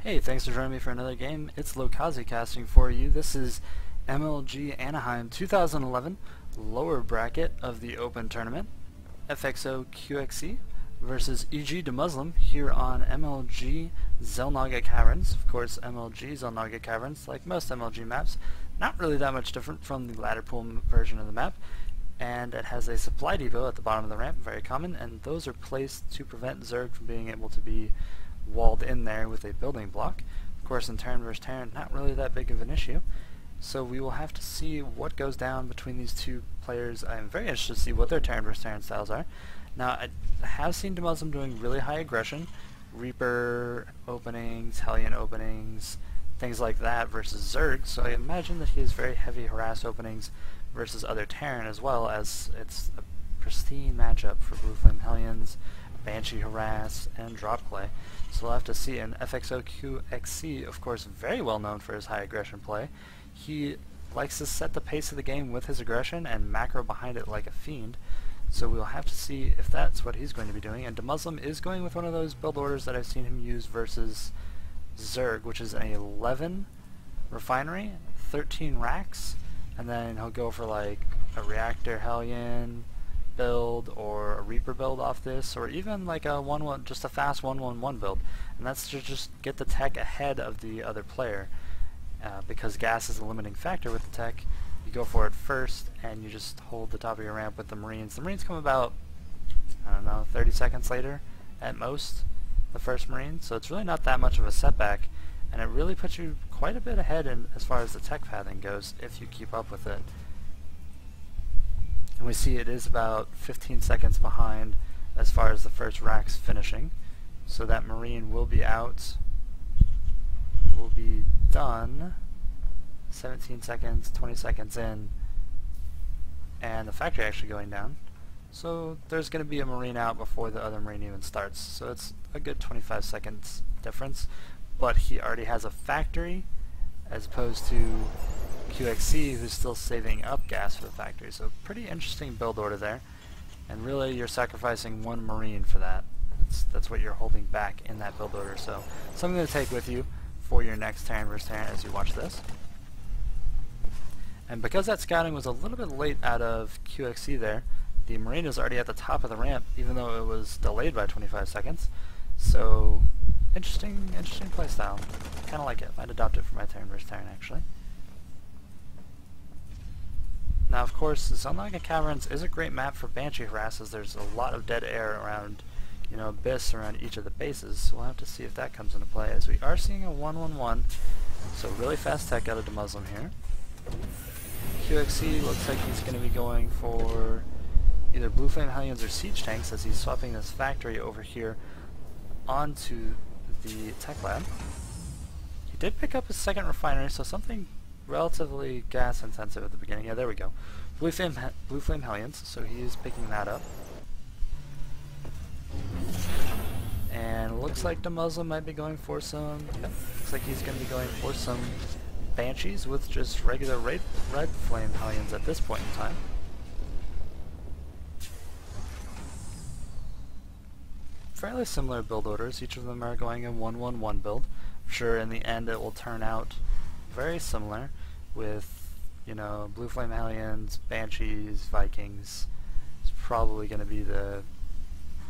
Hey, thanks for joining me for another game. It's Lokazi casting for you. This is MLG Anaheim 2011 lower bracket of the Open Tournament. FXO QXC versus EGDeMuslim here on MLG Zelnaga Caverns. Of course, MLG Zelnaga Caverns, like most MLG maps, not really that much different from the ladder pool version of the map. And it has a supply depot at the bottom of the ramp, very common, and those are placed to prevent Zerg from being able to be walled in there with a building block. Of course, in turn versus turn, not really that big of an issue. So we will have to see what goes down between these two players. I am very interested to see what their turn versus turn styles are. Now, I have seen DeMuslim doing really high aggression, Reaper openings, Hellion openings, things like that versus Zerg, so I imagine that he has very heavy harass openings versus other Terran, as well as it's a pristine matchup for Blue Flame Hellions, Banshee harass, and drop play. So we'll have to see. And FXO QXC, of course, very well known for his high aggression play. He likes to set the pace of the game with his aggression and macro behind it like a fiend. So we'll have to see if that's what he's going to be doing. And DeMuslim is going with one of those build orders that I've seen him use versus Zerg, which is an 11 refinery, 13 racks, and then he'll go for like a reactor Hellion build or a Reaper build off this, or even like a just a fast 1-1-1 build, and that's to just get the tech ahead of the other player, because gas is a limiting factor with the tech. You go for it first and you just hold the top of your ramp with the Marines. The Marines come about, I don't know, 30 seconds later at most, the first Marine, so it's really not that much of a setback, and it really puts you quite a bit ahead in as far as the tech pathing goes if you keep up with it. And we see it is about 15 seconds behind as far as the first racks finishing. So that Marine will be out, will be done 17 seconds, 20 seconds in, and the factory actually going down. So there's going to be a Marine out before the other Marine even starts. So it's a good 25 seconds difference, but he already has a factory as opposed to QXC, who's still saving up gas for the factory. So pretty interesting build order there, and really you're sacrificing one Marine for that. That's what you're holding back in that build order, so something to take with you for your next turn versus turn as you watch this. And because that scouting was a little bit late out of QXC there, the Marine is already at the top of the ramp, even though it was delayed by 25 seconds. So interesting playstyle. Kind of like it. I'd adopt it for my turn versus turn, actually. Now, of course, Zelnaga Caverns is a great map for Banshee harass, as there's a lot of dead air around, abyss around each of the bases. So we'll have to see if that comes into play, as we are seeing a 1-1-1. So really fast tech out of DeMuslim here. QXC looks like he's going to be going for either Blue Flame Hellions or Siege Tanks, as he's swapping this factory over here onto the tech lab. He did pick up his second refinery, so something relatively gas intensive at the beginning. Yeah, there we go. Blue Flame Hellions, so he is picking that up. And looks like DeMuslim might be going for some, looks like he's going to be going for some Banshees with just regular red Flame Hellions at this point in time. Fairly similar build orders. Each of them are going in 1-1-1 build. I'm sure in the end it will turn out very similar with, Blue Flame Hellions, Banshees, Vikings. It's probably going to be the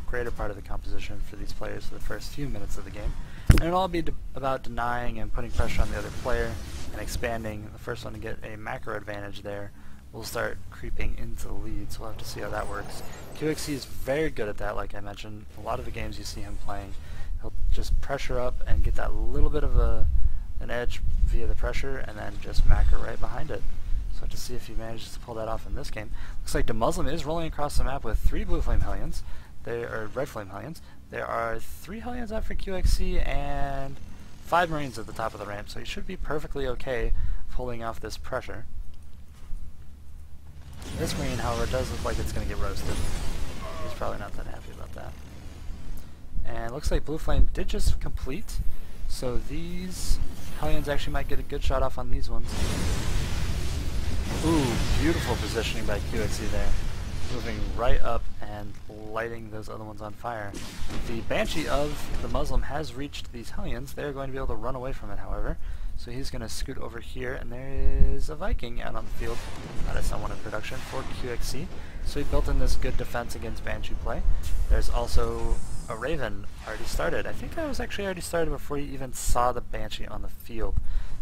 greater part of the composition for these players for the first few minutes of the game. And it'll all be about denying and putting pressure on the other player and expanding. The first one to get a macro advantage there will start creeping into the lead, so we'll have to see how that works. QXC is very good at that, like I mentioned. A lot of the games you see him playing, he'll just pressure up and get that little bit of an edge via the pressure, and then just macro right behind it. So we'll have to see if he manages to pull that off in this game. Looks like DeMuslim is rolling across the map with 3 Blue Flame Hellions. There are Red Flame Hellions. There are 3 Hellions out for QXC and 5 Marines at the top of the ramp, so he should be perfectly okay pulling off this pressure. This Marine, however, does look like it's going to get roasted. He's probably not that happy about that. And looks like Blue Flame did just complete, so these Hellions actually might get a good shot off on these ones. Ooh, beautiful positioning by QXC there. moving right up and lighting those other ones on fire. The Banshee of the Muslim has reached these Hellions. They're going to be able to run away from it, however. So he's going to scoot over here, and there is a Viking out on the field. That is someone in production for QXC. So he built in this good defense against Banshee play. There's also a Raven already started. I think that was actually already started before you even saw the Banshee on the field.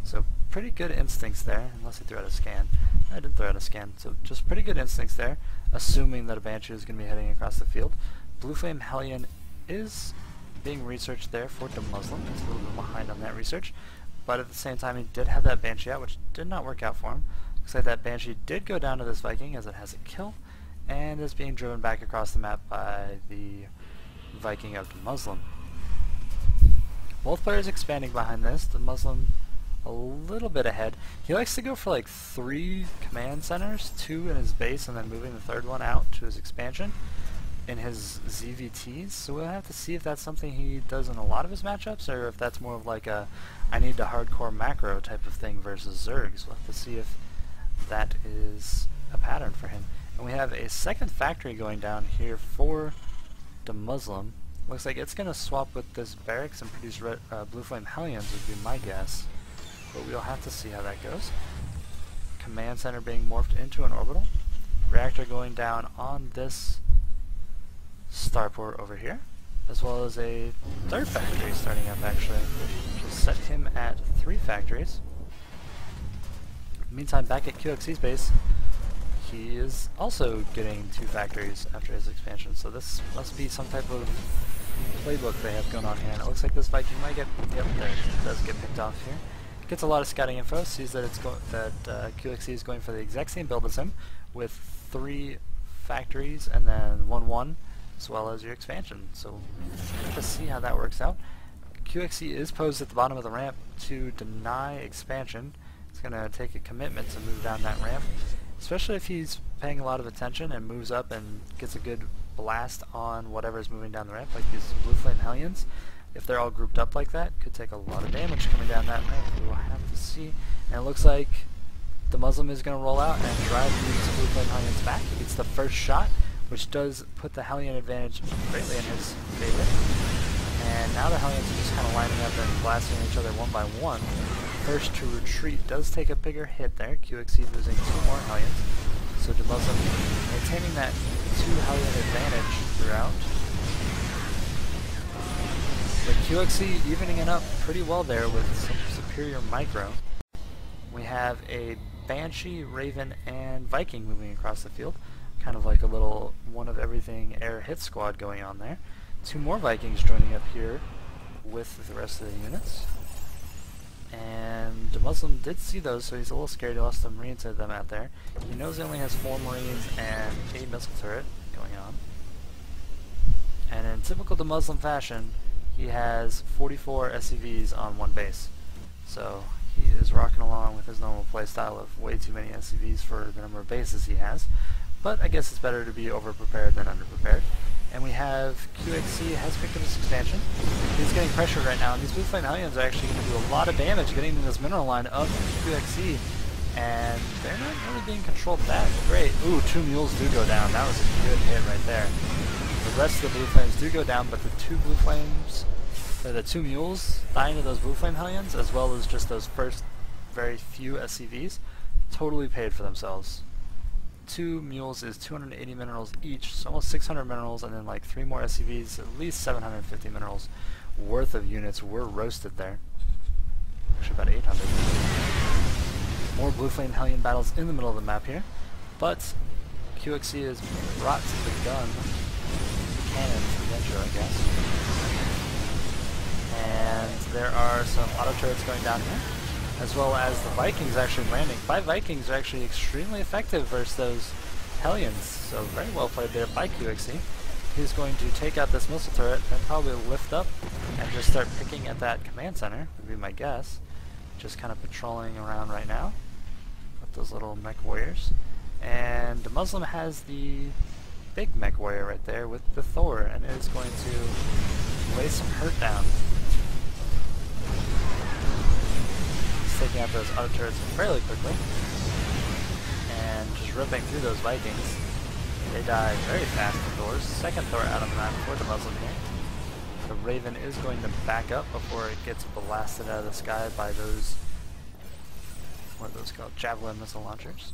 So pretty good instincts there, unless he threw out a scan. I didn't throw out a scan, so just pretty good instincts there, assuming that a Banshee is going to be heading across the field. Blue Flame Hellion is being researched there for EGDeMuslim. He's a little bit behind on that research, but at the same time he did have that Banshee out, which did not work out for him. Looks like that Banshee did go down to this Viking as it has a kill, and is being driven back across the map by the Viking of EGDeMuslim. Both players expanding behind this. The Muslim a little bit ahead. He likes to go for like 3 command centers, 2 in his base, and then moving the 3rd one out to his expansion in his ZVTs. So we'll have to see if that's something he does in a lot of his matchups, or if that's more of like a I need to hardcore macro type of thing versus Zergs. We'll have to see if that is a pattern for him. And we have a second factory going down here for EGDeMuslim. Looks like it's going to swap with this barracks and produce Blue Flame Hellions would be my guess. But we'll have to see how that goes. Command center being morphed into an orbital. Reactor going down on this starport over here. As well as a 3rd factory starting up actually. Which will set him at 3 factories. Meantime, back at QXC's base, he is also getting 2 factories after his expansion. So this must be some type of playbook they have going on here. And it looks like this Viking might get, yep, there it does get picked off here. Gets a lot of scouting info, sees that QXC is going for the exact same build as him, with 3 factories and then 1-1, as well as your expansion. So we'll have to see how that works out. QXC is posed at the bottom of the ramp to deny expansion. It's going to take a commitment to move down that ramp, especially if he's paying a lot of attention and moves up and gets a good blast on whatever is moving down the ramp, like these Blue Flame Hellions. If they're all grouped up like that, could take a lot of damage coming down that ramp. We will have to see. And it looks like the Muslim is going to roll out and drive these Blue Flame Hellions back. He gets the first shot, which does put the Hellion advantage greatly in his favor. And now the Hellions are just kind of lining up and blasting each other one by one. First to retreat does take a bigger hit there. QXC losing 2 more Hellions. So EGDeMuslim maintaining that 2 Hellion advantage throughout. But QXC evening it up pretty well there with some superior micro. We have a Banshee, Raven, and Viking moving across the field. Kind of like a little one of everything air hit squad going on there. 2 more Vikings joining up here with the rest of the units. And EGDeMuslim did see those, so he's a little scared. He lost some Marines to them out there. He knows he only has 4 Marines and a missile turret going on. And in typical EGDeMuslim fashion, he has 44 SCVs on 1 base. So he is rocking along with his normal playstyle of way too many SCVs for the number of bases he has. But I guess it's better to be over-prepared than under-prepared. And we have QXC has picked up his expansion. He's getting pressured right now, and these Blue Flame Hellions are actually going to do a lot of damage getting into this mineral line of QXC. And they're not really being controlled that great. Ooh, 2 mules do go down. That was a good hit right there. The rest of the Blue Flames do go down, but the 2 Blue Flames, or the 2 mules dying to those Blue Flame Hellions, as well as just those first very few SCVs, totally paid for themselves. 2 mules is 280 minerals each, so almost 600 minerals, and then like 3 more SCVs, at least 750 minerals worth of units were roasted there. Actually about 800. More Blue Flame Hellion battles in the middle of the map here, but QXC is brought to the gun. Cannon adventure, I guess. And there are some auto turrets going down here, as well as the Vikings actually landing. 5 Vikings are actually extremely effective versus those Hellions, so very well played there by QXC. He's going to take out this missile turret and probably lift up and just start picking at that command center, would be my guess. Just kind of patrolling around right now with those little mech warriors. And EGDeMuslim has the big mech warrior right there with the Thor, and it is going to lay some hurt down. He's taking out those auto turrets fairly quickly and just ripping through those Vikings. They die very fast, the Thors. Second Thor out of the map for the Muslim here. The Raven is going to back up before it gets blasted out of the sky by those, what are those called, Javelin missile launchers.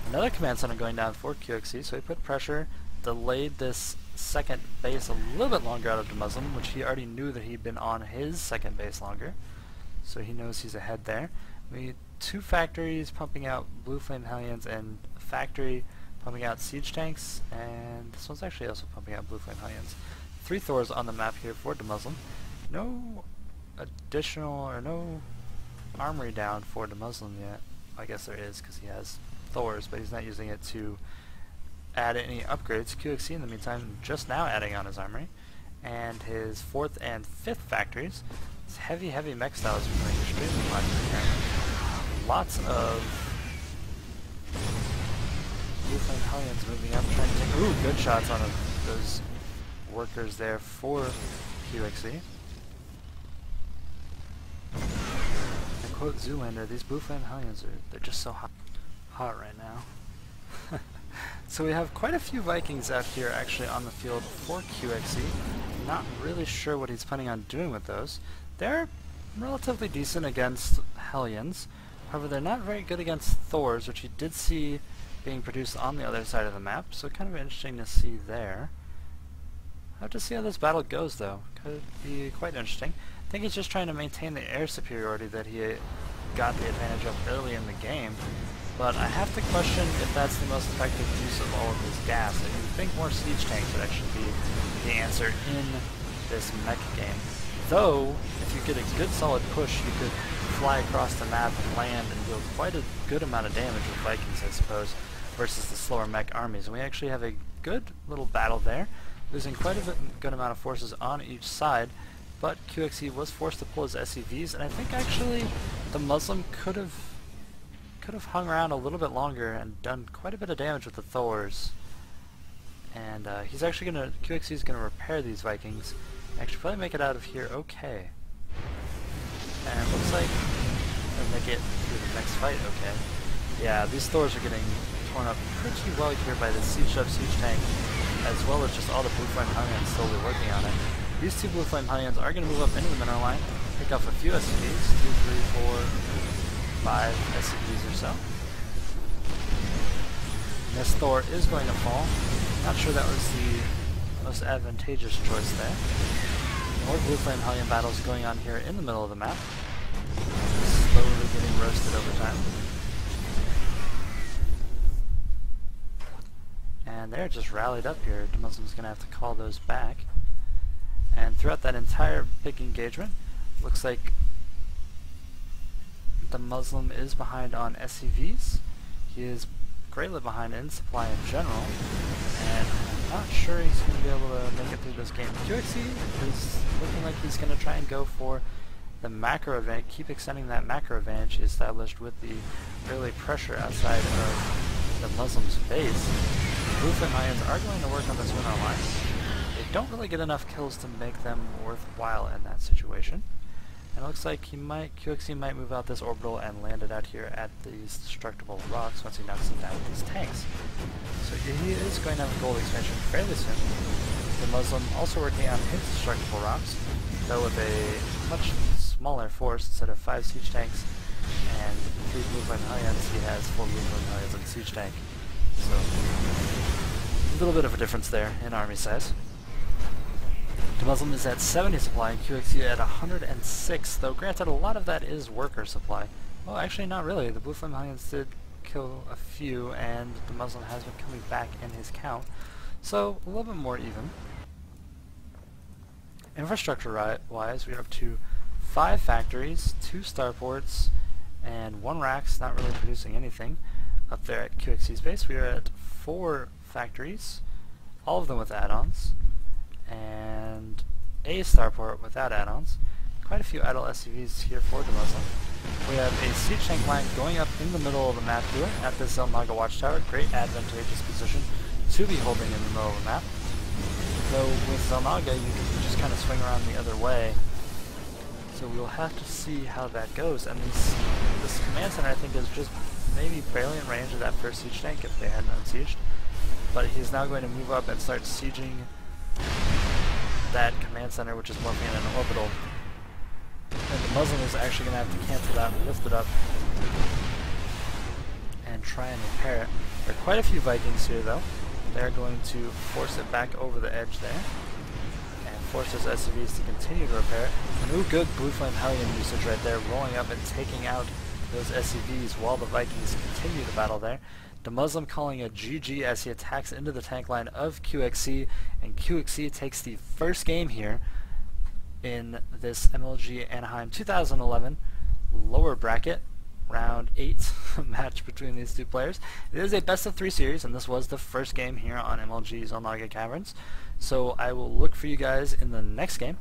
Another command center going down for QXC, so he put pressure, delayed this second base a little bit longer out of EGDeMuslim, which he already knew that he'd been on his second base longer, so he knows he's ahead there. We need 2 factories pumping out Blue Flame Hellions and a factory pumping out siege tanks, and this one's actually also pumping out Blue Flame Hellions. 3 Thors on the map here for EGDeMuslim. No additional, or no armory down for EGDeMuslim yet. I guess there is, because he has Thors, but he's not using it to add any upgrades. QXC in the meantime just now adding on his armory, and his 4th and 5th factories. His heavy mech style is becoming extremely popular here. Lots of Blue Flame Hellions moving up, trying to take good shots on those workers there for QXC. And quote Zoolander, these Blue Flame Hellions they're just so hot right now. So we have quite a few Vikings out here actually on the field for QXC. Not really sure what he's planning on doing with those. They're relatively decent against Hellions. However, they're not very good against Thors, which you did see being produced on the other side of the map, so kind of interesting to see there. I'll have to see how this battle goes though. Could be quite interesting. I think he's just trying to maintain the air superiority that he got the advantage of early in the game. But I have to question if that's the most effective use of all of his gas. I think more siege tanks would actually be the answer in this mech game. Though, if you get a good solid push, you could fly across the map and land and deal quite a good amount of damage with Vikings, I suppose, versus the slower mech armies. And we actually have a good little battle there, losing quite a good amount of forces on each side, but QXC was forced to pull his SCVs, and I think actually the Muslim could have hung around a little bit longer and done quite a bit of damage with the Thors. And he's actually QXC is gonna repair these Vikings, and actually probably make it out of here okay. And it looks like they'll make it through the next fight okay. Yeah, these Thors are getting torn up pretty well here by the siege tank, as well as just all the Blue Flame Hellions slowly working on it. These 2 Blue Flame Hellions are going to move up into the mineral line, pick off a few SCVs, 2, 3, 4, 5 SCVs or so. And this Thor is going to fall. Not sure that was the most advantageous choice there. More Blue Flame Hellion battles going on here in the middle of the map. Slowly getting roasted over time. And they're just rallied up here. EGDeMuslim's going to have to call those back. And throughout that entire big engagement, looks like the Muslim is behind on SCVs. He is greatly behind in supply in general, and I'm not sure he's going to be able to make it through this game. QXC is looking like he's going to try and go for the macro advantage, keep extending that macro advantage he established with the early pressure outside of the Muslim's base. The Blue Flame Hellions are going to work on this winner line. They don't really get enough kills to make them worthwhile in that situation. And it looks like QXC might move out this orbital and land it out here at these destructible rocks once he knocks them down with these tanks. So he is going to have a gold expansion fairly soon. The Muslim also working on his destructible rocks, though with a much smaller force. Instead of 5 siege tanks and 3 Blue Flame Hellions, he has 4 Blue Flame Hellions and a siege tank. So a little bit of a difference there in army size. EGDeMuslim is at 70 supply and QXC at 106, though granted a lot of that is worker supply. Well, actually not really. The Blue Flame Hellions did kill a few, and EGDeMuslim has been coming back in his count, so a little bit more even. Infrastructure-wise, we're up to 5 factories, 2 starports, and 1 racks not really producing anything. Up there at QXC's base, we are at 4 factories, all of them with add-ons, and a starport without add-ons. Quite a few idle SCVs here for EGDeMuslim. We have a siege tank line going up in the middle of the map here at this Zelnaga watchtower. Great advantageous position to be holding in the middle of the map. Though with Zelnaga you can just kind of swing around the other way. So we'll have to see how that goes. And this command center I think is just maybe barely in range of that first siege tank if they hadn't unsieged. But he's now going to move up and start sieging that command center, which is morphing in an orbital. And the Muslim is actually going to have to cancel that, lift it up, and try and repair it. There are quite a few Vikings here though. They're going to force it back over the edge there, and force those SCVs to continue to repair it. And ooh, good Blue Flame Hellion usage right there, rolling up and taking out those SCVs while the Vikings continue the battle there. The Muslim calling a GG as he attacks into the tank line of QXC, and QXC takes the first game here in this MLG Anaheim 2011 lower bracket round 8 match between these two players. It is a best of 3 series, and this was the first game here on MLG's Onlaga Caverns. So I will look for you guys in the next game.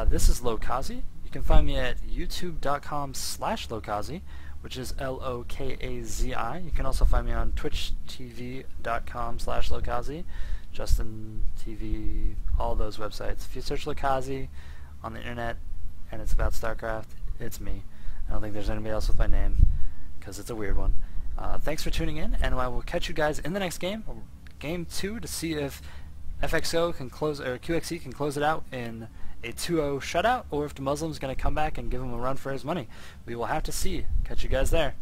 This is Lokazi. You can find me at youtube.com/Lokazi, which is Lokazi. You can also find me on twitchtv.com/Lokazi, Justin TV, all those websites. If you search Lokazi on the internet and it's about StarCraft, it's me. I don't think there's anybody else with my name, because it's a weird one. Thanks for tuning in, and I will catch you guys in the next game, Game 2, to see if FXO can close, or QXC can close it out in a 2-0 shutout, or if the Muslim's going to come back and give him a run for his money. We will have to see. Catch you guys there.